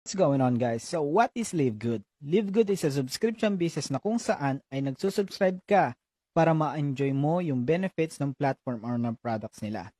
What's going on, guys? So what is Live Good? Live Good is a subscription business na kung saan ay nagsusubscribe ka para ma-enjoy mo yung benefits ng platform or ng products nila.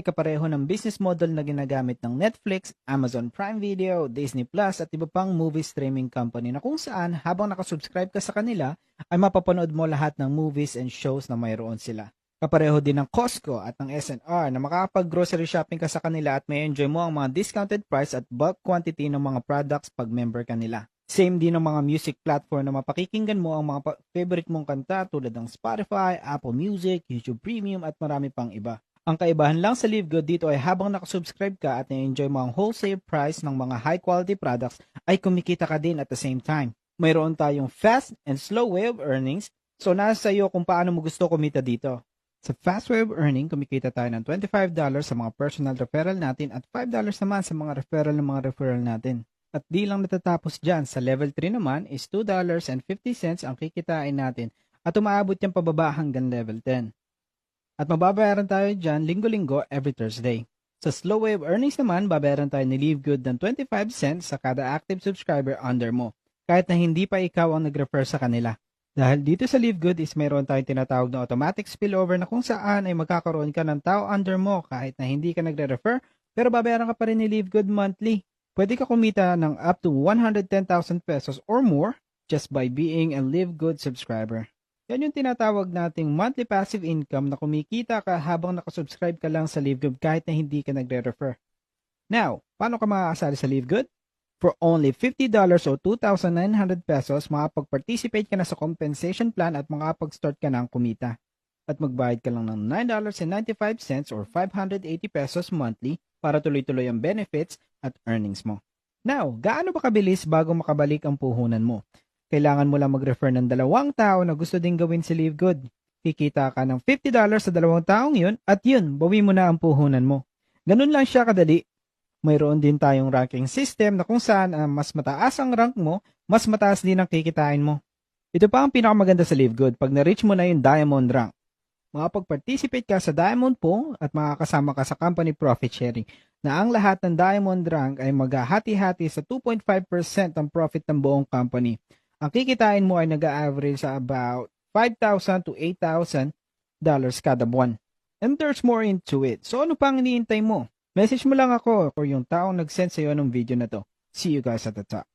Kapareho ng business model na ginagamit ng Netflix, Amazon Prime Video, Disney Plus at iba pang movie streaming company na kung saan habang nakasubscribe ka sa kanila ay mapapanood mo lahat ng movies and shows na mayroon sila. Kapareho din ng Costco at ng SNR na makakapag-grocery shopping ka sa kanila at may enjoy mo ang mga discounted price at bulk quantity ng mga products pag member ka nila. Same din ng mga music platform na mapakikinggan mo ang mga favorite mong kanta tulad ng Spotify, Apple Music, YouTube Premium at marami pang iba. Ang kaibahan lang sa Live Good dito ay habang nakasubscribe ka at na-enjoy mo ang wholesale price ng mga high quality products ay kumikita ka din at the same time. Mayroon tayong fast and slow way of earnings, so nasa iyo kung paano mo gusto kumita dito. Sa fast way of earning, kumikita tayo ng $25 sa mga personal referral natin at $5 naman sa mga referral natin. At di lang natatapos dyan, sa level 3 naman is $2.50 ang kikitain natin at umaabot yung pababa hanggang level 10. At mababayaran tayo dyan linggo-linggo every Thursday. Sa slow way of earnings naman, babayaran tayo ni Live Good ng 25 cents sa kada active subscriber under mo, kahit na hindi pa ikaw ang nag-refer sa kanila. Dahil dito sa Live Good is mayroon tayong tinatawag na automatic spillover na kung saan ay magkakaroon ka ng tao under mo kahit na hindi ka nagre-refer pero babayaran ka pa rin ni Live Good monthly. Pwede ka kumita ng up to 110,000 pesos or more just by being a Live Good subscriber. Yan yung tinatawag nating monthly passive income na kumikita ka habang nakasubscribe ka lang sa Live Good kahit na hindi ka nagre-refer. Now, paano ka makakasali sa Live Good? For only $50 o 2,900 pesos, makapag-participate ka na sa compensation plan at makapag-start ka na ang kumita. At magbayad ka lang ng $9.95 or 580 pesos monthly para tuloy-tuloy ang benefits at earnings mo. Now, gaano ba kabilis bago makabalik ang puhunan mo? Kailangan mo lang mag-refer ng 2 tao na gusto ding gawin si Live Good. Kikita ka ng $50 sa 2 taong yun at yun, bawi mo na ang puhunan mo. Ganun lang siya kadali. Mayroon din tayong ranking system na kung saan mas mataas ang rank mo, mas mataas din ang kikitain mo. Ito pa ang pinakamaganda sa Live Good pag na-reach mo na yung Diamond rank. Makapag-participate ka sa Diamond Pool at makakasama ka sa company profit sharing na ang lahat ng Diamond rank ay maghahati-hati sa 2.5% ang profit ng buong company. Ang kikitain mo ay nag-average sa about $5,000 to $8,000 kada buwan. And there's more into it. So ano pang iniintay mo? Message mo lang ako or yung taong nag-send sa'yo ng video na to. See you guys at the top.